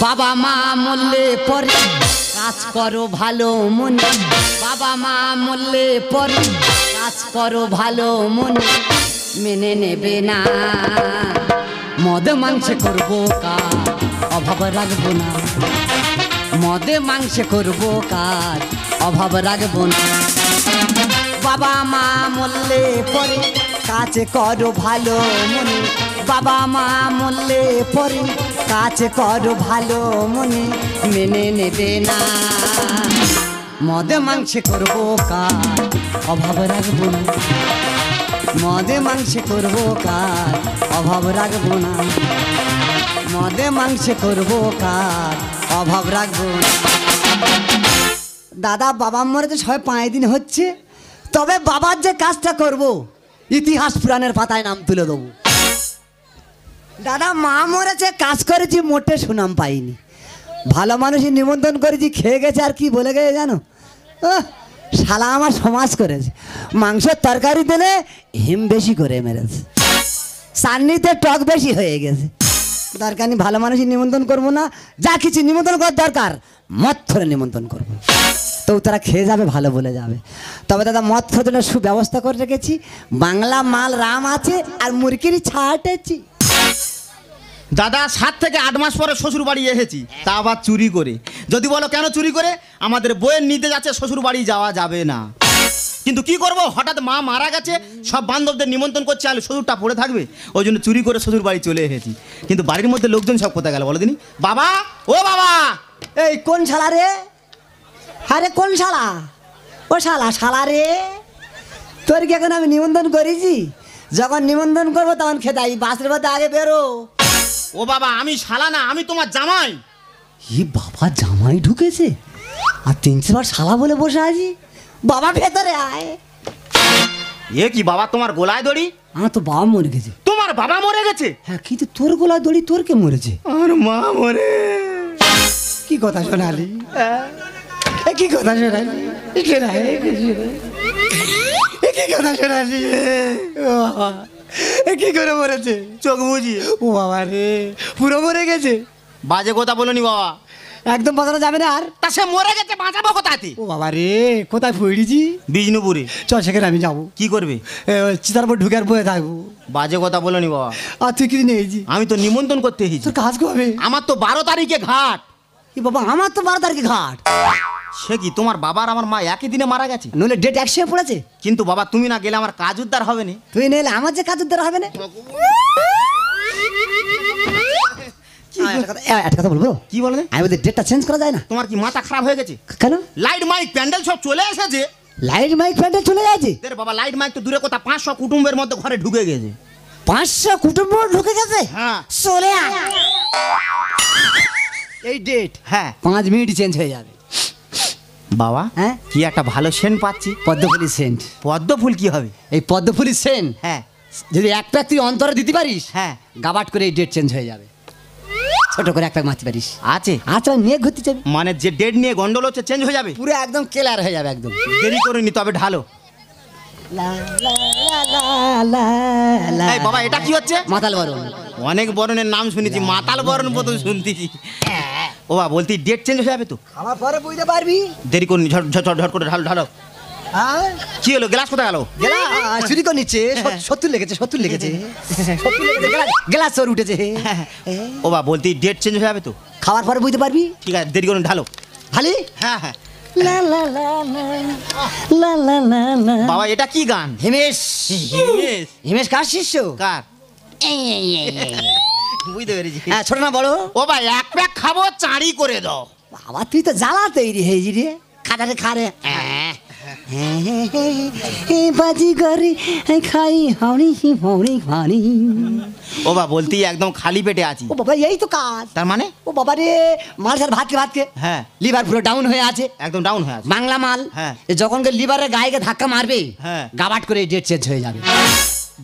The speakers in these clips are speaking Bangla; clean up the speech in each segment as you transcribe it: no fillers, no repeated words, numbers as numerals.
বাবা মা মরলে পরে কাজ করো ভালো মনে, বাবা মা মরলে পরে কাজ করো ভালো মনে, মেনে নেবে না। মদে মাংসে করবো কাজ, অভাব রাখবো না। মদে মাংসে করবো কাজ, অভাব রাখবো না। বাবা মা মরলে পরে কাজ করো ভালো মনে, বাবা মা মরলে পরে কাজ করো ভালো মনে, মেনে নেবে না। মদে মাংসে করবো কাজ, অভাব রাখবো না। মদে মাংসে করবো কাজ, অভাব রাখবো না। মদে মাংসে করবো কাজ, অভাব রাখবো না। দাদা বাবা মরে তো 6-5 দিন হচ্ছে, তবে বাবার যে কাজটা করব ইতিহাস পুরাণের পাতায় নাম তুলে দেবো। দাদা মা মরেছে, কাজ করেছি, মোটে সুনাম পাইনি। ভালো মানুষই নিমন্ত্রণ করেছি, খেয়ে গেছে আর কি বলে গেছে জানো? শালা আমার সমাজ করেছে। মাংসের তরকারি দিলে হিম বেশি করে মেরেছে, চাটনিতে টক বেশি হয়ে গেছে। দরকার নেই, ভালো মানুষই নিমন্ত্রণ করবো না। যা কিছু নিমন্ত্রণ করার দরকার মদ ধরে নিমন্ত্রণ করবো, তো তারা খেয়ে যাবে, ভালো বলে যাবে। তবে দাদা মদ খাওয়ার সুব্যবস্থা করে রেখেছি। বাংলা মাল রাম আছে আর মুরগির ছাটেছি। দাদা 7 থেকে 8 মাস পরে শ্বশুর বাড়ি এসেছি, তা আবার চুরি করে। যদি বলো কেন চুরি করে, আমাদের বইয়ের নিতে যাচ্ছে, শ্বশুর বাড়ি যাওয়া যাবে না। কিন্তু কি করব, হঠাৎ মা মারা গেছে, সব বান্ধবদের নিমন্ত্রণ করছে, আর শ্বশুরটা পড়ে থাকবে, ওই জন্য চুরি করে শ্বশুর বাড়ি চলে এসেছি। কিন্তু বাড়ির মধ্যে লোকজন সব কোথায় গেল বলো দিনি? বাবা, ও বাবা! এই কোন শালা রে? আরে কোন শালা? ও শালা, শালা রে, তোর কি এখন আমি নিমন্ত্রণ করেছি? যখন নিমন্ত্রণ করবো তখন খেতে আই, বাসের মধ্যে আগে বেরো। ও বাবা, আমি শালা না, আমি তোমার জামাই। ই বাবা, জামাই ঢুকেছে আর 3-4 বার শালা বলে বসে আছি। বাবা ভেতরে আয়। এ কি বাবা, তোমার গোলায় দড়ি? আমার তো বাবা মরে গেছে। তোমার বাবা মরে গেছে? হ্যাঁ, কিন্তু তোর গোলায় দড়ি তোর কে মরেছে? আর মা মরে। কি কথা শোনালি? কি কথা শোনালি? কি কথা শোনালি? কি করে মরেছে? চোখ বুঝি। ও বাবা রে, পুরো মরে গেছে। বাজে কথা বলনি বাবা, একদম বাঁচানো যাবে না আর। তা সে মরে গেছে, বাঁচাবো কোথাতে? ও বাবা রে, কোথায় পড়েছি? বিষ্ণুপুরে। চল সেখানে আমি যাবো। কি করবে? চিতার উপর ঢুকে আর বয়ে থাকবো। বাজে কথা বলনি বাবা। আর তুই কি নিয়েছি? আমি তো নিমন্ত্রণ করতে এসেছি। তোর কাজ করবে? আমার তো 12 তারিখে ঘাট। কি বাবা, আমার তো 12 তারিখে ঘাট। সে কি, তোমার বাবার আমার মা একই দিনে মারা গেছে? নইলে ডেট একসঙ্গে পড়েছে। কিন্তু বাবা তুমি না গেলে আমার কাজ উদ্ধার হবে না। তুই নিলে আমার যে কাজ উদ্ধার হবে না। একটা কথা বলবো? কি বলে? আমি বলতে ডেটটা চেঞ্জ করা যায় না? তোমার কি মাথা খারাপ হয়ে গেছে? কেন? লাইট মাইক প্যান্ডেল সব চলে এসেছে। লাইট মাইক প্যান্ডেল চলে যাচ্ছে? বাবা লাইট মাইক তো দূরে কথা, 500 কুটুম্বের মধ্যে ঘরে ঢুকে গেছে। 500 কুটুম্ব ঢুকে গেছে? হ্যাঁ। চলে আয়। এই ডেট হ্যাঁ 5 মিনিট চেঞ্জ হয়ে যাবে। বাবা হ্যাঁ, কি একটা ভালো সেন্ট পাচ্ছি। পদ্মফুলি সেন্ট। পদ্ম ফুল কি হবে? এই পদ্মফুলি সেন্ট হ্যাঁ, যদি এক প্যাক তুই অন্তরে দিতে পারিস, হ্যাঁ, গাবাট করে এই ডেট চেঞ্জ হয়ে যাবে। ছোট করে এক প্যাক মারতে পারিস। আছে? আচ্ছা, নিয়ে ঘুরতে যাবি? মানে যে ডেট নিয়ে গন্ডল হচ্ছে চেঞ্জ হয়ে যাবে? পুরো একদম ক্লিয়ার হয়ে যাবে একদম। দেরি করিনি, তবে ঢালো। এই বাবা, এটা কি হচ্ছে? মাতাল বরণ। অনেক বরণের নাম শুনেছি, মাতাল বরণ প্রথম শুনতেছি। ও বাবা, বলতি ডেট চেঞ্জ হয়ে যাবে তো? খাওয়ার পরে বুঝতে পারবি। দেরি করিনি, ঝট করে ঢালো ঢালো। কি হলো, গ্লাস কোথায় গেল? চুরি করে নিচ্ছে। 70 লেগেছে, 70 লেগেছে। গ্লাস ওর উঠেছে। ও বাবা, বলতি ডেট চেঞ্জ হয়ে যাবে তো? খাওয়ার পরে বুঝতে পারবি। ঠিক আছে, দেরি করুন, ঢালো। খালি হ্যাঁ হ্যাঁ। লা লা লা লা। বাবা এটা কি গান? হিমেশ। হিমেশ কার শিষ্য? কার? বুঝতে পেরেছি। হ্যাঁ, ছোট না বড়? ও ভাই, এক প্যাক খাবো, চাঁড়ি করে দাও। বাবা তুই তো জ্বালা তৈরি হয়েছি রে। খাটারে খারে বাজি করে খাই হাওড়ি হাওড়ি হাওড়ি। ও বাবা, বলতি একদম খালি পেটে আছি। ও বাবা, এই তো কাজ। তার মানে? ও বাবা রে, মালসার ভাতকে হ্যাঁ, লিভার পুরো ডাউন হয়ে আছে, একদম ডাউন হয়ে আছে। বাংলা মাল। হ্যাঁ, যখন লিভারের গায়ে ধাক্কা মারবে, হ্যাঁ, গাবাট করে ডেট চেঞ্জ হয়ে যাবে।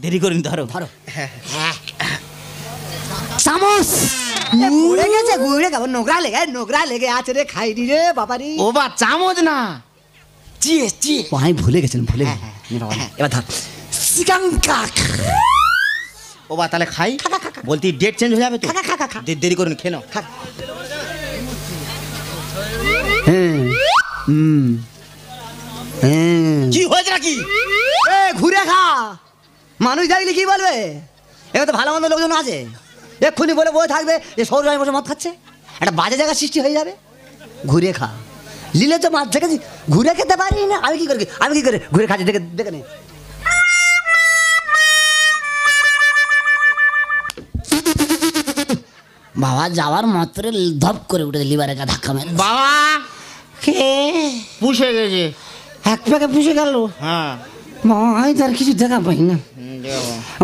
দেরি করিনি, ধরো ধরো। চামচ ঘুরে গেছে, ঘুরে গেছে, নোংরা লেগে আছে রে, খাইনি রে বাবা রে। ও বা, চামচ না, আমি ভুলে গেছিলাম, ভুলে এবার ধর। ও বা, তাহলে খাই। বলতি ডেট চেঞ্জ হয়ে যাবে তো? দেরি করুন, খেয়ে নাও। হ্যাঁ হ্যাঁ কি হয়েছে নাকি? এ ঘুরে খা, মানুষ দেখলে কি বলবে? এবার তো ভালো মন্দ লোকজন আছে, এক্ষুনি বলে বয়ে থাকবে যে সৌর বসে মদ খাচ্ছে, একটা বাজে জায়গা সৃষ্টি হয়ে যাবে। ঘুরে খা, লিলে তো মাছ দেখেছি, ঘুরে খেতে পারি না। আমি কি করে ঘুরে খাচ্ছি, দেখে দেখে নে। বাবা যাওয়ার মাত্র ধপ করে উঠে লিভারে গা ধাক্কা মেরে। বাবা কে পুষে গেছে। এক প্যাকে পুষে গেল? হ্যাঁ বাবা আমি তার কিছু দেখা পাই না।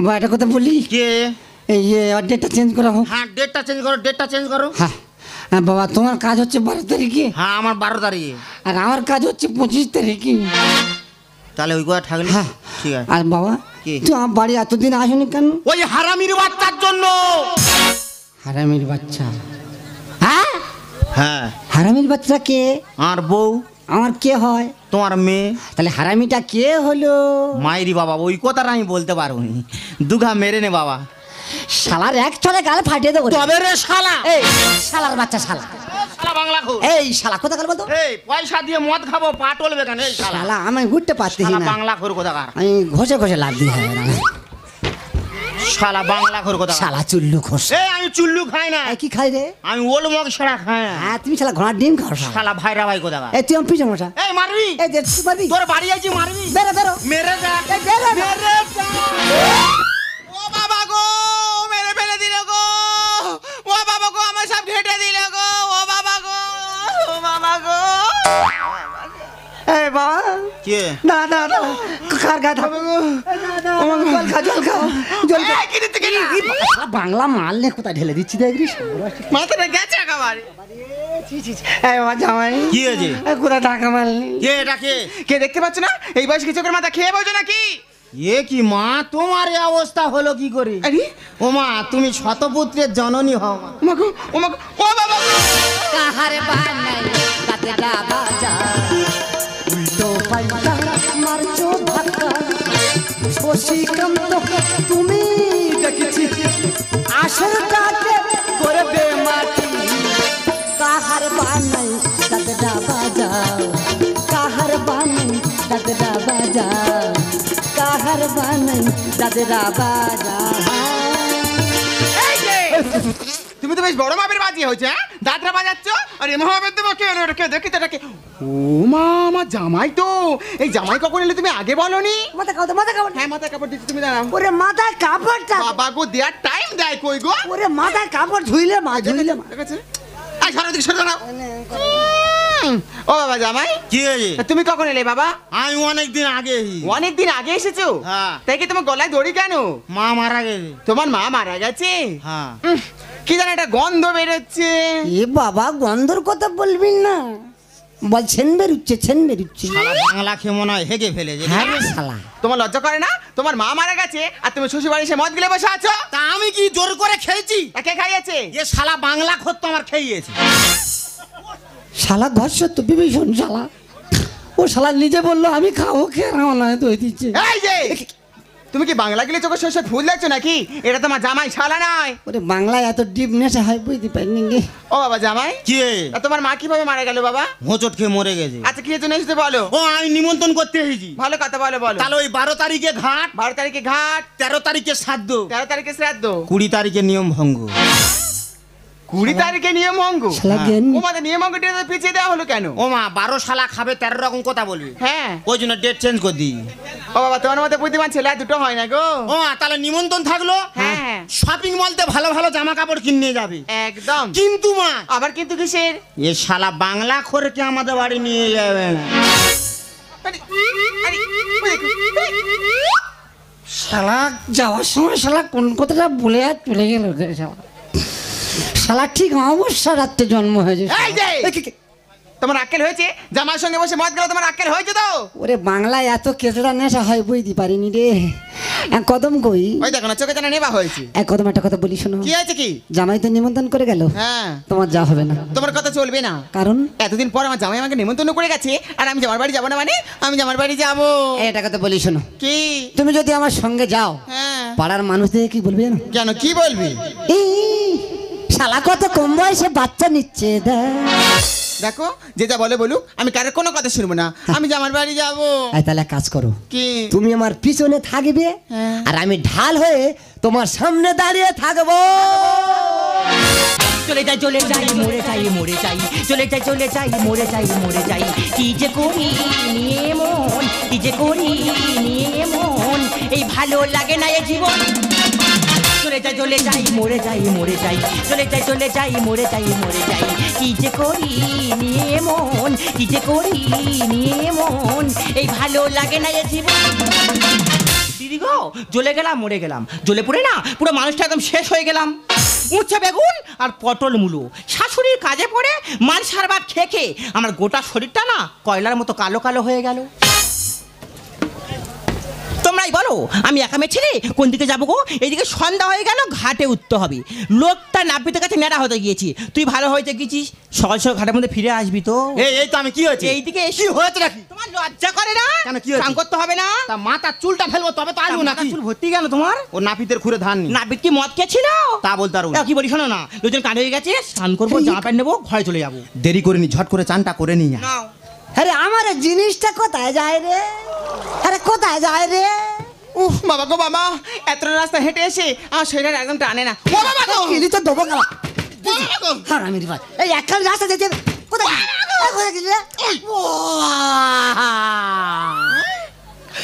বা একটা কথা বলি, কে? এই যে ডেটটা চেঞ্জ করা হোক। হ্যাঁ ডেটটা চেঞ্জ করো, ডেটটা চেঞ্জ করো। হ্যাঁ হ্যাঁ, বাবা তোমার কাজ হচ্ছে 12 তারিখে, হ্যাঁ আমার 12 তারিখে। আর আমার কাজ হচ্ছে 25 তারিখে। তাহলে ওই কথা থাকলে হ্যাঁ ঠিক আছে। আর বাবা কি? তুই আমার বাড়ি এতদিন আসনি কেন? ওই হারামির বাচ্চার জন্য। হারামির বাচ্চা? হ্যাঁ হ্যাঁ হারামির বাচ্চা কে? আর বউ আমার কে হয়? তোমার মেয়ে। তাহলে হারামিটা কে হলো? মাইরি বাবা, ওই কথাটা আমি বলতে পারবো নি, দুঘা মেরে নে বাবা। শালার এক চলে গালে ফাটিয়ে দেবো। তবে রে শালা, এই শালার বাচ্চা শালা, শালা বাংলা খো। এই শালা কোথা গেল বলতো? এই পয়সা দিয়ে মদ খাবো, পা টলবে কেন? এই শালা, শালা আমি উঠতে পারতেছি শালা না, বাংলা খোর কোথাকার। আমি ঘষে ঘষে লাভ দিয়ে হবে না। শালা বাংলা খোর কোথাকার। শালা চুল্লু খোস। এই আমি চুল্লু খাই না, এই কি খাই রে? আমি ওল মগ ছাড়া খাই না। হ্যাঁ তুমি শালা ঘোড়ার ডিম খাও শালা। শালা ভাইরা ভাই কোথাকার। এই তুই আমি পিছন বসা। এই মারবি? এই যে তুই মারবি? তোর বাড়ি আইছি মারবি? বেরো বেরো। মেরে যা, এই বেরো না। মেরে যা। ও বাবা গো, মেরে ফেলে দিল গো। ও বাবা গো, আমার সব ঘেটে দিল গো। ও বাবা গো, ও বাবা গো। এই বাবা কে? না না না কার গায়ে থাকো? জল খা জল খাও জল খা। এই কিনে থেকে না। শালা বাংলা মাল নে কোথায় ঢেলে দিচ্ছি দেখবি? মাথাটা গেছে একেবারে। এই বাবা জামাই কি হয়েছে? এই কোথায় টাকা মাল নেই? কে এটা কে? কে দেখতে পাচ্ছ না? এই বয়স কি চোখের মাথা খেয়ে বোঝো নাকি? এ কি মা, তোমার এই অবস্থা হলো কি করে? আরে ও মা, তুমি শতপুত্রের জননী হও মা। ওমাগো ওমাগো ও বাবা গো! কাহার বানাই কাতেরা বাজা উল্টো পাল্টা মারছো ধাক্কা শশীকান্ত তুমি দেখেছি আসলটাকে করবে মাটি কাহার বানাই কাতেরা বাজা কাহার বানাই কাতেরা বাজা কাহার বানাই কাতেরা বাজা এই যে তুমি তো বেশ বড় মাপের বাজি হয়েছে, হ্যাঁ? দাঁতরা বাজাচ্ছ আর এমন ভাবে দেবো কে হলো? কে দেখি তো এটাকে। ও মা, আমার জামাই তো। এই জামাই কখন এলে তুমি আগে বলনি? মাথা কাপড় মাথা কাপড়। হ্যাঁ মাথায় কাপড় দিচ্ছি, তুমি দাঁড়াও। ওরে মাথায় কাপড়টা। বাবা গো, দেয়ার টাইম দেয় কই গো? ওরে মাথায় কাপড় ধুইলে মা ধুইলে মা। ঠিক আছে, এই সরো দিকে সরে দাঁড়াও। ও বাবা জামাই, কি হয়েছে? তুমি কখন এলে বাবা? আমি অনেকদিন আগে। অনেকদিন আগে এসেছো? হ্যাঁ। তাই কি তোমার গলায় দড়ি কেন? মা মারা গেছে। তোমার মা মারা গেছে? হ্যাঁ। কি জানি একটা গন্ধ বেরোচ্ছে। এ বাবা গন্ধর কথা বলবি না, বল ছেন বেরুচ্ছে ছেন বেরুচ্ছে। শালা বাংলা খেয়ে মনে হয় হেগে ফেলেছে। হ্যাঁ রে শালা। তোমার লজ্জা করে না? তোমার মা মারা গেছে আর তুমি শ্বশুর বাড়ি এসে মদ গিলে বসে আছো। তা আমি কি জোর করে খেয়েছি? কে খাইয়েছে? এ শালা বাংলা খোর তো আমার খেয়েছে। শালা ঘর সত্য বিভীষণ শালা। ও শালা নিজে বললো আমি খাবো, খেয়ে আমার নয় দই দিচ্ছে। এই যে তুমি কি বাংলা গিলে চোখে শস্য ফুল দেখছো নাকি? এটা তোমার জামাই শালা নয়। ওরে বাংলায় এত ডিপ নেশা হয় বুঝতে পারিনি গে। ও বাবা জামাই, কি? তা তোমার মা কিভাবে মারা গেল বাবা? হোঁচট খেয়ে মরে গেছে। আচ্ছা কি জন্য এসেছে বলো? ও আমি নিমন্ত্রণ করতে এসেছি। ভালো কথা বলো বলো। তাহলে ওই 12 তারিখে ঘাট, 12 তারিখে ঘাট, 13 তারিখে শ্রাদ্ধ, 13 তারিখে শ্রাদ্ধ, 20 তারিখে নিয়ম ভঙ্গ। 20 তারিখে নিয়ম ভঙ্গ। শালা জ্ঞান ও মাদের নিয়ম ভঙ্গটা পিছিয়ে দেওয়া হলো কেন? ও মা 12 শালা খাবে 13 রকম কথা বলবে, হ্যাঁ। ওই জন্য ডেট চেঞ্জ করে দিই। ও বাবা তোমার মধ্যে বুদ্ধিমান ছেলে আর দুটো হয় না গো। ও মা তাহলে নিমন্ত্রণ থাকলো, হ্যাঁ। শপিং মলতে ভালো ভালো জামা কাপড় কিনে যাবে। একদম। কিন্তু মা আবার কিন্তু কিসের? এ শালা বাংলা খোরকে আমাদের বাড়ি নিয়ে যাবে না। আরে, আরে, ওই দেখো। শালা যাওয়ার সময় শালা কোন কথাটা বলে আর চলে গেল রে শালা। শালা ঠিক অবশ্য রাত্রে জন্ম হয়েছে শালা। এই যে! এ কি- কি- তোমার আক্কেল হয়েছে? জামার সঙ্গে বসে মদ গেল, তোমার আক্কেল হয়েছে তো? ওরে বাংলায় এত কেচড়া নেশা হয় বুঝতে পারিনি রে। এক কদম কই, ওই দেখো না চোখে জানা নেবা হয়েছে। এক কদম একটা কথা বলি শোনো। কি হয়েছে কি? জামাই তো নিমন্ত্রণ করে গেল, হ্যাঁ। তোমার যা হবে না। তোমার কথা চলবে না। কারণ এতদিন পর আমার জামাই আমাকে নিমন্ত্রণ করে গেছে আর আমি জামার বাড়ি যাবো না মানে? আমি জামার বাড়ি যাবো। এটা কথা বলি শোনো, কি? তুমি যদি আমার সঙ্গে যাও হ্যাঁ। পাড়ার মানুষ দেখে কি বলবে জানো? কেন কি বলবি? এই শালা কত কম বয়সে বাচ্চা নিচ্ছে দেখো যে যা বলে বলুক, আমি কারোর কোনো কথা শুনবো না। আমি জামার বাড়ি যাবো। তাহলে এক কাজ করো, কি? তুমি আমার পিছনে থাকবে আর আমি ঢাল হয়ে তোমার সামনে দাঁড়িয়ে থাকবো। চলে যাই চলে যাই মরে যাই মরে যাই, চলে যাই চলে যাই মরে যাই মরে যাই, কি যে করি নিয়ে মন, কি যে করি নিয়ে মন, এই ভালো লাগে না এ জীবন। চলে যাই চলে যাই মরে যাই মরে যাই, চলে যাই চলে যাই মরে যাই মরে যাই, কি যে করি নিয়ে মন, কি যে করি নিয়ে মন, এই ভালো লাগে না এ জীবন। দিদি গো, জ্বলে গেলাম মরে গেলাম, জ্বলে পড়ে না পুরো মানুষটা একদম শেষ হয়ে গেলাম। উচ্ছে বেগুন আর পটল মূলো শাশুড়ির কাজে পড়ে মান সারবার খেয়ে খেয়ে আমার গোটা শরীরটা না কয়লার মতো কালো কালো হয়ে গেল। তোমরাই বলো আমি একা মেয়ে ছেলে কোন দিকে যাবো গো? এইদিকে সন্ধ্যা হয়ে গেল, ঘাটে উঠতে হবে। লোকটা নাপিতের কাছে নেড়া হতে গিয়েছি, তুই ভালো হয়েছে গেছিস, সকাল সকাল ঘাটের মধ্যে ফিরে আসবি তো। এই তো আমি কি হয়েছে? এইদিকে কি হয়েছে নাকি? তোমার লজ্জা করে না? কেন, কি হয়েছে? স্নান করতে হবে না? তা মাথার চুলটা ফেলবো তবে তো আসবো নাকি? চুল ভর্তি গেল তোমার? ও নাপিতের খুঁড়ে ধান নি নাপিত কি মদ খেয়েছিল? তা বলতে পারবো কি বলি শোনো না, দুজন কান হয়ে গেছে, স্নান করবো, জামা প্যান্ট নেবো, ঘরে চলে যাবো। দেরি করিনি, ঝট করে চানটা করে নিয়ে আয়। নাও। আরে আমার এই জিনিসটা কোথায় যায় রে? আরে কোথায় যায় রে? উফ বাবা গো বাবা, এত রাস্তা হেঁটে এসে আমার শরীরটা একদম টানে না। ও বাবা গো, কিলি তো দেবো গেলা। বাবা গো। হ্যাঁ আমি ভাই এই একখান রাস্তা যেতে হবে। কোথায় কোথায় গেলি রে?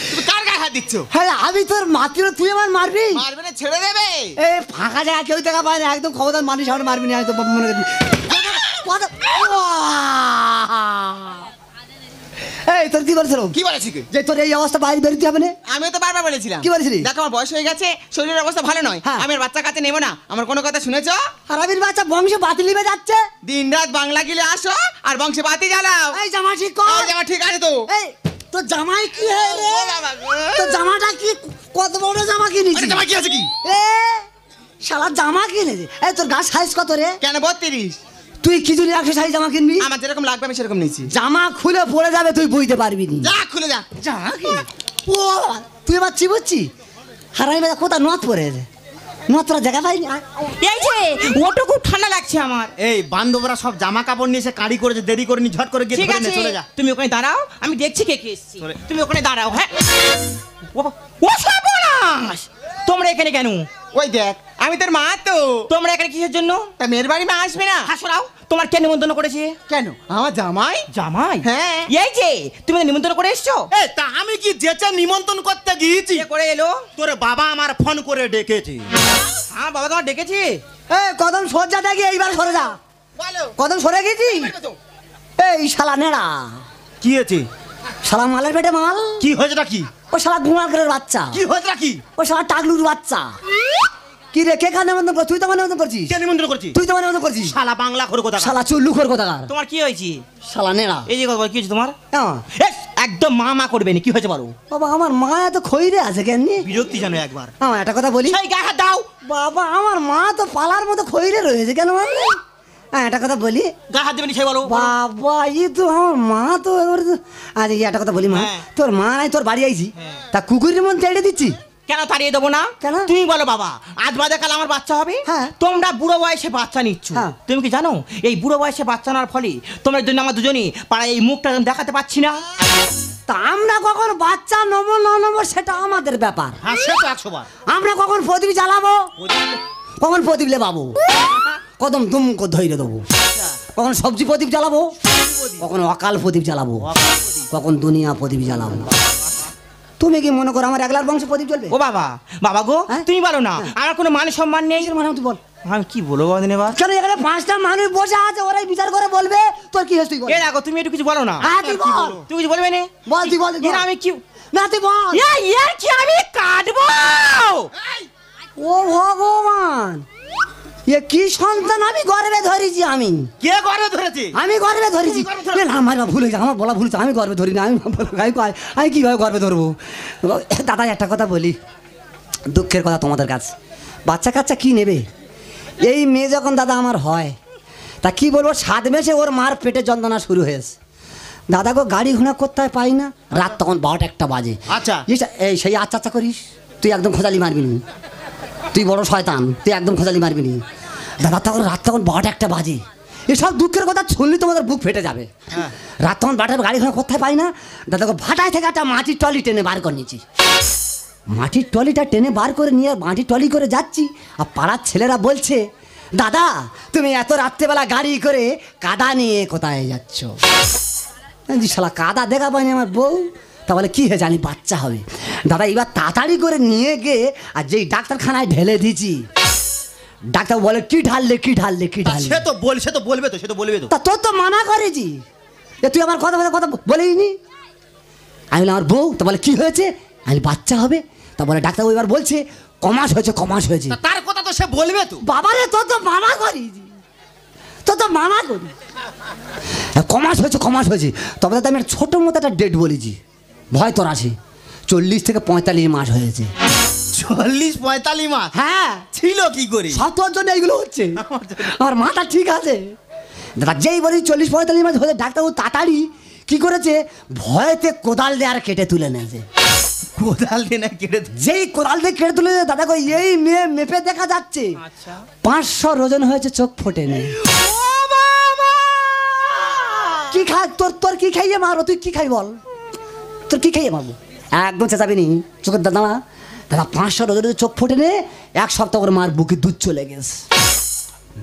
তুমি কার গায়ে হাত দিচ্ছ? হ্যাঁ আমি তোর মাত্র, তুই আমার মারবি? মারবে না, ছেড়ে দেবে। এই ফাঁকা জায়গা কেউ দেখা পায় না, একদম খবরদার মানুষ আমার মারবি না, একদম মনে করবি। এই তোর কি বলছিল? কি বলেছি কি? যে তোর এই অবস্থা বাইরে বেরোতে হবে না? আমিও তো বারবার বলেছিলাম। কি বলেছিলি? দেখো আমার বয়স হয়ে গেছে, শরীরের অবস্থা ভালো নয়, হ্যাঁ। আমি আর বাচ্চা কাছে নেবো না। আমার কোনো কথা শুনেছ? হারামির বাচ্চা বংশ বাতিল হয়ে যাচ্ছে। দিন রাত বাংলা গিলে আসো আর বংশে বাতি জ্বালাও। এই জামা ঠিক কর। এই জামা ঠিক আছে তো? এই তোর জামাই কি হয় রে? ও বাবা গো। তোর জামাটা কি, কত বড় জামা কিনেছিস? আরে জামা কি আছে কি? এ শালা জামা কিনেছে। এই তোর গা সাইজ কত রে? কেন 32? তুই কি জন্য 100 সাইজ জামা কিনবি? আমার যেরকম লাগবে আমি সেরকম নিয়েছি। জামা খুলে পড়ে যাবে, তুই বুঝতে পারবি না। যা খুলে যা। জামা কিনে ও তুই এবার চিবুচ্ছি। হারাই বাজা কোথা নথ পরে রে? নথ তোরা জায়গা পাইনি। এই যে ওটা খুব ঠান্ডা লাগছে আমার। এই বান্ধবরা সব জামা কাপড় নিয়ে এসে কাড়ি করেছে, দেরি করিনি, ঝট করে গিয়ে ঠিক ধরে নে, আছে চলে যা। তুমি ওখানে দাঁড়াও, আমি দেখছি কে কে এসেছে। চলে। তুমি ওখানে দাঁড়াও। হ্যাঁ ও সর্বনাশ, তোমরা এখানে কেন? ওই দেখ, আমি তোর মা তো। তোমরা এখানে কিসের জন্য? তা মেয়ের বাড়ি মা আসবে না? হাসরাও, তোমার কে নিমন্ত্রণ করেছে? কেন, আমার জামাই। জামাই? হ্যাঁ। এই যে তুমি তো নিমন্ত্রণ করে এসছো। এই তা আমি কি যেচে নিমন্ত্রণ করতে গিয়েছি? কে করে এলো? তোর বাবা আমার ফোন করে ডেকেছে। হ্যাঁ বাবা তোমার ডেকেছি। এই কদম সজ্জাটা গিয়ে এইবার সরে যা। বলো। কদম সরে গেছি। এই শালা নেড়া, কি হয়েছে? শালা মালের পেটে মাল। কি হয়েছে নাকি? ও শালা গুমালকের বাচ্চা। কি হয়েছে নাকি? ও শালা টাকলুর বাচ্চা। কি রে, কে কার নিমন্ত্রণ করছিস? তুই তো আমার নিমন্ত্রণ করছিস। কে নিমন্ত্রণ করছি? তুই তো আমার নিমন্ত্রণ করছিস। শালা বাংলা করে কথা। শালা চুল্লুখোর কোথাকার। তোমার কি হয়েছে? শালা নেড়া। এই যে কথা কি হয়েছে তোমার? হ্যাঁ। এস, একদম মা মা করবে না, কি হয়েছে বলো? বাবা আমার মা এত খইরে আছে কেন? বিরক্তি জানো একবার। আমার একটা কথা বলি। সেই গায়ে হাত দাও। বাবা আমার মা তো পালার মতো খইরে রয়েছে কেন মানে? হ্যাঁ একটা কথা বলি। গায়ে হাত দেবে না, সেই বলো। বাবা ই তো আমার মা তো এবারে তো, আরে একটা কথা বলি মা, হ্যাঁ। তোর মা নাই তোর বাড়ি আইছি, হ্যাঁ। তা কুকুরের মন তেড়ে দিচ্ছি। কেন তাড়িয়ে দেবো না? কেন? তুমি বলো বাবা, আজ বাদে কাল আমার বাচ্চা হবে। হ্যাঁ। তোমরা বুড়ো বয়সে বাচ্চা নিচ্ছ। হ্যাঁ। তুমি কি জানো এই বুড়ো বয়সে বাচ্চা নেওয়ার ফলে তোমার জন্য আমার দুজনই পাড়ায় এই মুখটা যেন দেখাতে পাচ্ছি না। তা আমরা কখন বাচ্চা নেবো না নেবো সেটা আমাদের ব্যাপার। হ্যাঁ সে তো 100 বার। আমরা কখন প্রদীপ জ্বালাবো, কখন প্রদীপ লেবাবো, কদম দুম ধৈর্য দেবো, কখন সবজি প্রদীপ জ্বালাবো, কখন অকাল প্রদীপ জ্বালাবো, কখন দুনিয়া প্রদীপ জ্বালাবো। তুমি কি মনে করো আমার একলার বংশ প্রদীপ জ্বলবে? ও বাবা, বাবা গো, হ্যাঁ? তুমি বলো না আমার কোনো মান সম্মান নেই। মানে তুই বল। আমি কি বলবো বদিন এবার? কেন এখানে 5টা মানুষ বসে আছে, ওরাই বিচার করে বলবে তোর কি হয়েছে তুই বল। এ দেখো তুমি একটু কিছু বলো না। হ্যাঁ তুই বল। তুমি কিছু বলবে না? বল তুই বল, তুই বল। এর আমি কি না তুই বল। এর কি আমি কাটবো? ও ভগবান, এ কি সন্তান আমি গর্বে ধরেছি। আমি কে ঘরে ধরেছে? আমি গর্বে ধরেছি। এ না আমার ভুল হয়েছে, আমার বলা ভুল হয়েছে। আমি গর্বে ধরি না। আমি কীভাবে গর্বে ধরবো? দাদা একটা কথা বলি, দুঃখের কথা তোমাদের কাছে, বাচ্চা কাচ্চা কি নেবে? এই মেয়ে যখন দাদা আমার হয়, তা কি বলবো, 7 মাসে ওর মার পেটে যন্ত্রণা শুরু হয়েছে। দাদা গো গাড়ি ঘোড়া করতে পাই না, রাত তখন 12টা 1টা বাজে। আচ্ছা। এই সেই আচ্ছা করিস, তুই একদম খোঁজালি মারবি নি, তুই বড় শয়তান, তুই একদম খোঁজালি মারবি নি। দাদা তখন রাত তখন 12টা বাজে। এসব দুঃখের কথা শুনলে তোমাদের বুক ফেটে যাবে। রাত তখন 12টার গাড়ি ঘোড়া কোথায় পাই না, দাদাকে ভাটায় থেকে একটা মাটির ট্রলি টেনে বার করে নিয়েছি। মাটির ট্রলিটা টেনে বার করে নিয়ে মাটির ট্রলি করে যাচ্ছি, আর পাড়ার ছেলেরা বলছে, দাদা তুমি এত রাত্রেবেলা গাড়ি করে কাদা নিয়ে কোথায় যাচ্ছ? শালা কাদা দেখা পাইনি আমার বউ, তা বলে কী হয়ে জানি বাচ্চা হবে। দাদা এবার তাড়াতাড়ি করে নিয়ে গিয়ে আর যেই ডাক্তারখানায় ঢেলে দিয়েছি, ডাক্তার বলে কি ঢাললে কি ঢাললে কি ঢাললে। সে তো বলবে তো তা তোর তো মানা করেছি, তুই আমার কথা বলেইনি। আমি বলি আমার বউ, তা বলে কি হয়েছে? আমি বাচ্চা হবে। তা বলে ডাক্তার এবার বলছে কমাস হয়েছে। তার কথা তো সে বলবে তো। বাবারে তোর তো মানা করিস, কমাস হয়েছে। তবে তো আমি ছোট মতো একটা ডেট বলেছি, ভয় তোর আছে 40 থেকে 45 মাস হয়েছে। 40-45 মাস? হ্যাঁ। ছিল কি করে? সব তোর জন্য এইগুলো হচ্ছে। আমার মাথা ঠিক আছে দাদা, যেই বলি 40-45 মাস হয়েছে, ডাক্তারবাবু তাড়াতাড়ি কি করেছে, ভয়েতে কোদাল দিয়ে আর কেটে তুলে নিয়েছে। কোদাল দিয়ে না কেটে? যেই কোদাল দিয়ে কেটে তুলে দাদা কই এই মেয়ে মেপে দেখা যাচ্ছে 500 ওজন হয়েছে, চোখ ফোটে নেই। কি খা তোর কি খাইয়ে মারো? তুই কি খাই বল, তোর কি খাইয়ে মারবো? একদম চেঁচাবি নি, চোখের দাদা দাদা 500 ওজনের চোখ ফোটে নে, 1 সপ্তাহ করে মার বুকে দুধ চলে গেছে।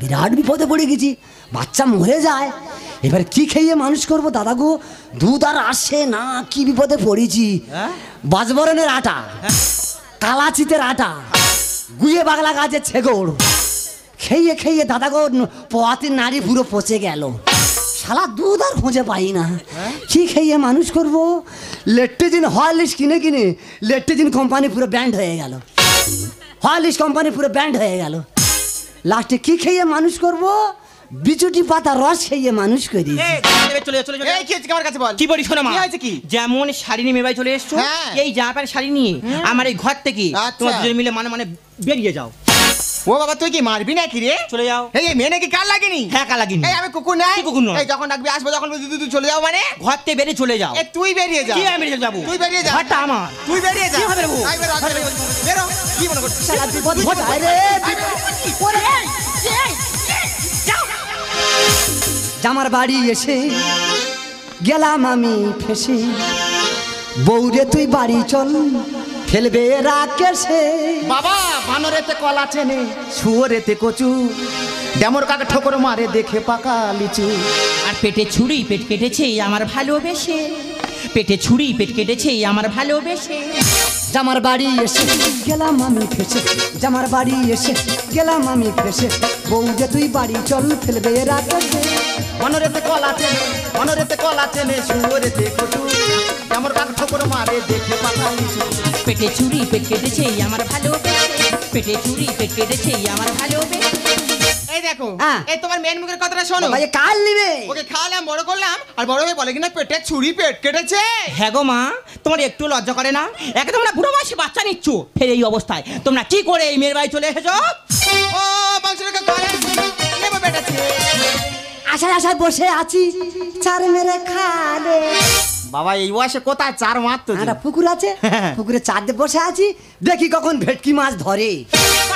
বিরাট বিপদে পড়ে গেছি, বাচ্চা মরে যায়, এবার কি খেয়ে মানুষ করবো দাদা গো? দুধ আর আসে না, কি বিপদে পড়েছি। বাজবরণের আটা, কালাচিতের আটা, গুয়ে বাগলা গাছের ছেগড় খেয়ে দাদা গো পোয়াতির নারী পুরো পচে গেল। শালা দুধ আর খুঁজে পাই না, কি খেয়ে মানুষ করবো? লেট্টিজিন হরলিক্স কিনে লেট্টিজিন কোম্পানি পুরো ব্যান্ড হয়ে গেল। হরলিক্স কোম্পানি পুরো ব্যান্ড হয়ে গেল। লাস্টে কি খেয়ে মানুষ করবো? বিচুটি পাতা রস খেয়ে মানুষ করি। কি বলি শোনো মা, কি যেমন শাড়ি নিয়ে মেয়ে চলে এসছো, এই জামা প্যান্ট শাড়ি নিয়ে আমার এই ঘর থেকে তোমার দুজন মিলে মানে বেরিয়ে যাও। ও বাবা তুই কি মারবি নাকি রে? চলে যাও। এই মেয়ে নাকি কার লাগেনি? হ্যাঁ কার লাগেনি। এই আমি কুকুর নাই। কুকুর নয়। এই যখন ডাকবি আসবো, যখন তুই চলে যাও মানে? ঘর থেকে বেরিয়ে চলে যাও। এ তুই বেরিয়ে যা। কি আমি বেরিয়ে যাবো? তুই বেরিয়ে যা। ঘরটা আমার। তুই বেরিয়ে যা। কি হবে রে বউ? আই বেরো বেরো। কি মনে করছিস? শালা বিপদ ঘটায় রে। জামার বাড়ি এসে গেলাম আমি ফেসে, বউরে তুই বাড়ি চল ফেলবে রাকেশে। বাবা বানরেতে কলা চেনে, শুয়োরেতে কচু, ডেমর কাকে ঠোকর মারে দেখে পাকা লিচু। আর পেটে ছুরি পেট কেটেছে আমার ভালোবেসে, পেটে ছুরি পেট কেটেছে আমার ভালোবেসে। জামার বাড়ি এসে গেলাম আমি ফেসে, জামার বাড়ি এসে গেলাম আমি ফেসে, বউরে তুই বাড়ি চল ফেলবে রাকেশে। বানরেতে কলা চেনে, শুয়োরেতে কচু, ডেমর কাকে ঠোকর মারে দেখে পাকা লিচু। পেটে ছুরি পেট কেটেছে আমার ভালোবেসে, পেটে ছুরি পেট কেটেছে আমার ভালোবেসে। এই দেখো, হ্যাঁ। এই তোমার মেন মুখের কথাটা শোনো। ভাই কাল নিবে। ওকে খাওয়ালাম, বড় করলাম, আর বড় হয়ে বলে কিনা পেটে ছুরি পেট কেটেছে। হ্যাঁ গো মা, তোমার একটু লজ্জা করে না? একে তোমরা বুড়ো বয়সে বাচ্চা নিচ্ছ, ফের এই অবস্থায় তোমরা কি করে এই মেয়ের বাড়ি চলে এসেছো? ও মাংসটাকে খাওয়ালাম, নেবো পেটেছে। আশায় বসে আছি, চার মেরে খালে। বাবা এই বয়সে কোথায় চার মারতো? একটা পুকুর আছে, পুকুরে চার দিয়ে বসে আছি, দেখি কখন ভেটকি মাছ ধরে।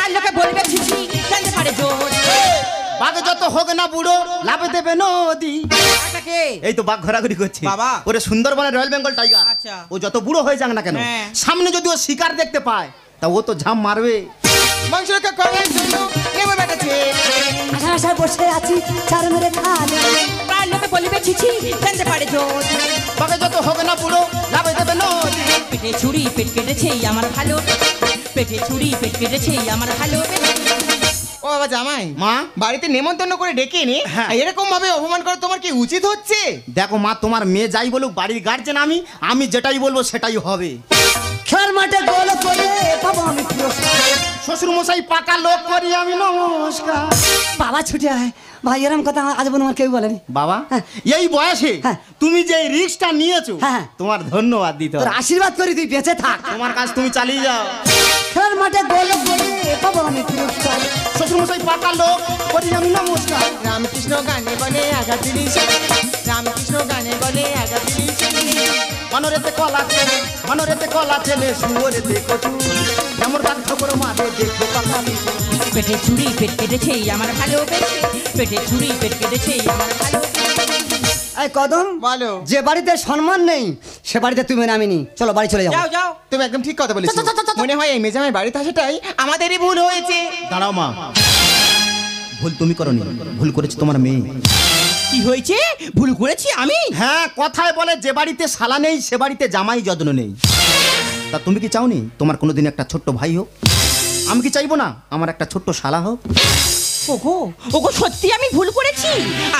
আর লোকে বলবে ছিছি জানতে পারে জোর। বাঘ যত হোক না বুড়ো লাভে দেবে নদী। আটাকে এই তো বাঘ ঘোরাঘুরি করছে বাবা। ওরে সুন্দরবনের রয়্যাল বেঙ্গল টাইগার। আচ্ছা। ও যত বুড়ো হয়ে যাক না কেন, হ্যাঁ। সামনে যদি ও শিকার দেখতে পায় তা ও তো ঝাম মারবে। মাংসটাকে খাওয়ালাম, নেবো পেটেছে। আশায় বসে আছি, চার মেরে খালে। আর লোকে বলবে ছিছি জানতে পারে জোর। বাঘ যত হোক না বুড়ো লাভে দেবে নদী। পেটে ছুরি পেট কেটেছে আমার ভালো, পেটে ছুরি পেট কেটেছে আমার ভালোবেসে। ও বাবা জামাই, মা। বাড়িতে নেমন্তন্ন করে ডেকে নে, হ্যাঁ। এরকম ভাবে অপমান করা তোমার কি উচিত হচ্ছে? দেখো মা, তোমার মেয়ে যাই বলুক, বাড়ির গার্জেন আমি যেটাই বলবো সেটাই হবে। খেলার মাঠে গোল করে পাবো আমি পুরস্কার। শ্বশুর মশাই পাকা লোক করি আমি নমস্কার। বাবা ছুটে আয় ভাই, এরম কথা আজ বলে আমার কেউ বলেনি। বাবা হ্যাঁ। এই বয়সে হ্যাঁ। তুমি যে রিস্কটা নিয়েছো, হ্যাঁ। তোমার ধন্যবাদ দিতে তোর হবে। আশীর্বাদ করি তুই বেঁচে থাক। তোমার কাজ তুমি চালিয়ে যাও। খেলার মাঠে গোল করে পাবো আমি পুরস্কার। শ্বশুর মশাই পাকা লোক করি আমি নমস্কার। রামকৃষ্ণ গানে বলে আঘাত দিলিস, রামকৃষ্ণ গানে বলে আঘাত দিলিস। বানরেতে কলা চেনে, শুয়োরেতে কচু, যেমন কান ঠোকর মারে দেখো পাকা লিচু। পেটে ছুরি পেট কেটেছে আমার ভালোবেসে, পেটে ছুরি পেট কেটেছে আমার ভালোবেসে। এই কদম, বলো। যে বাড়িতে সম্মান নেই সে বাড়িতে তুমি নামিনি, চলো বাড়ি চলে যাও। যাও যাও। তুমি একদম ঠিক কথা বলেছো। মনে হয় এই মেজামের বাড়িতে আসাটাই আমাদেরই ভুল হয়েছে। দাঁড়াও মা, ভুল তুমি করনি, ভুল করেছে তোমার মেয়ে। কি হয়েছে? ভুল করেছি আমি? হ্যাঁ, কথায় বলে যে বাড়িতে শালা নেই সে বাড়িতে জামাই যত্ন নেই। তা তুমি কি চাওনি তোমার কোনোদিন একটা ছোট্ট ভাই হোক? আমি কি চাইবো না আমার একটা ছোট্ট শালা হোক? ওগো ওগো, সত্যি আমি ভুল করেছি।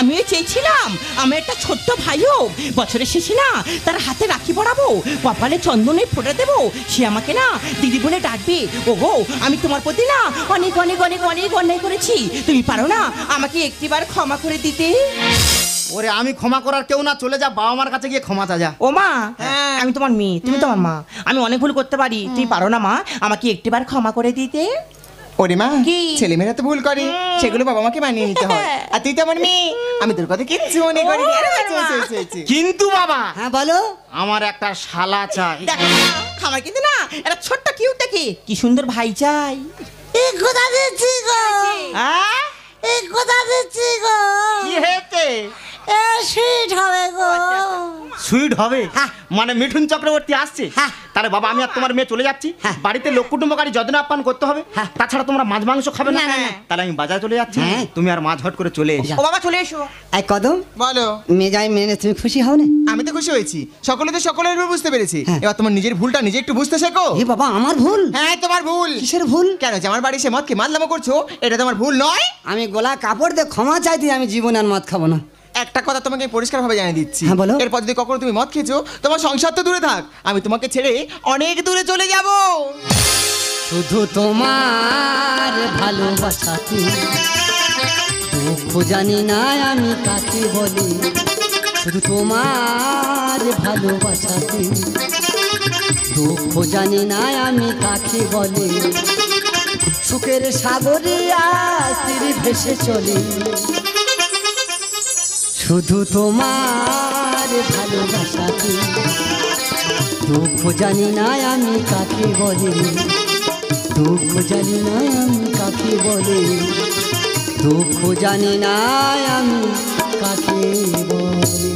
আমিও চেয়েছিলাম আমি একটা ছোট্ট ভাই হোক, বছরের শেষে না তার হাতে রাখি পরাবো, কপালে চন্দনের ফোঁটা দেবো, সে আমাকে না দিদি বলে ডাকবে। ওগো, আমি তোমার প্রতি না অনেক অনেক অনেক অনেক অন্যায় করেছি, তুমি পারো না আমাকে একটিবার ক্ষমা করে দিতে? ওরে আমি ক্ষমা করার কেউ না, চলে যা বাবা মার কাছে গিয়ে ক্ষমা চা যা। ও মা, আমি তোমার মেয়ে, তুমি তোমার মা, আমি অনেক ভুল করতে পারি, তুমি পারো না মা আমাকে একটিবার ক্ষমা করে দিতে? ওরে মা, কি? ছেলেমেয়েরা তো ভুল করে, সেগুলো বাবা মাকে মানিয়ে নিতে হয়। আর তুই তো আমার মেয়ে, আমি তোর কথা কিচ্ছু মনে করি না। আরে বাচ্চা, বাচ্চা, বাচ্চা, বাচ্চা। কিন্তু বাবা, হ্যাঁ বলো। আমার একটা শালা চাই। দেখো না, আমার কিন্তু না একটা ছোট্ট কিউট দেখে কি সুন্দর ভাই চাই। এই কথা দিচ্ছি গো, হ্যাঁ? এই কথা দিচ্ছি গো, কি হয়েছে? এ সুইট হবে গো। সুইট হবে? হ্যাঁ। মানে মিঠুন চক্রবর্তী আসছে? হ্যাঁ। তাহলে বাবা আমি আর তোমার মেয়ে চলে যাচ্ছি, হ্যাঁ। বাড়িতে লোক কুটুম্বকারী যত্ন আপ্যায়ন করতে হবে। হ্যাঁ। তাছাড়া তোমরা মাছ মাংস খাবে না। না, না, না। তাহলে আমি বাজার চলে যাচ্ছি, হ্যাঁ। তুমি আর মাছ হট করে চলে এসো। ও বাবা চলে এসো। এই কদম, বলো। মেয়ে যাই মেনে তুমি খুশি হও না? আমি তো খুশি হয়েছি, সকলে তো সকলের উপর বুঝতে পেরেছি। হ্যাঁ। এবার তোমার নিজের ভুলটা নিজে একটু বুঝতে শেখো। এ বাবা, আমার ভুল? হ্যাঁ, তোমার ভুল। কিসের ভুল? কেন যে আমার বাড়ি সে মদকে মাতলামো করছো, এটা তোমার ভুল নয়? আমি গোলা কাপড় দিয়ে ক্ষমা চাইতে আমি জীবনে আর মদ খাবো না। একটা কথা তোমাকে পরিষ্কার ভাবে জানিয়ে দিচ্ছি। হ্যাঁ, বলো। এরপর যদি কখনো তুমি মদ খেয়েছো, তোমার সংসার তো দূরে থাক, আমি তোমাকে ছেড়ে অনেক দূরে চলে যাব। শুধু তোমার ভালোবাসাতে দুঃখ জানি না আমি কাকে বলি, শুধু তোমার ভালোবাসাতে দুঃখ জানি না আমি কাকে বলি, সুখের সাগরে আজ তীরে ভেসে চলে, শুধু তোমার ভালোবাসাতে দুঃখ জানি না আমি কাকে বলি, দুঃখ জানি না আমি কাকে বলি, দুঃখ জানি না আমি কাকে বলি।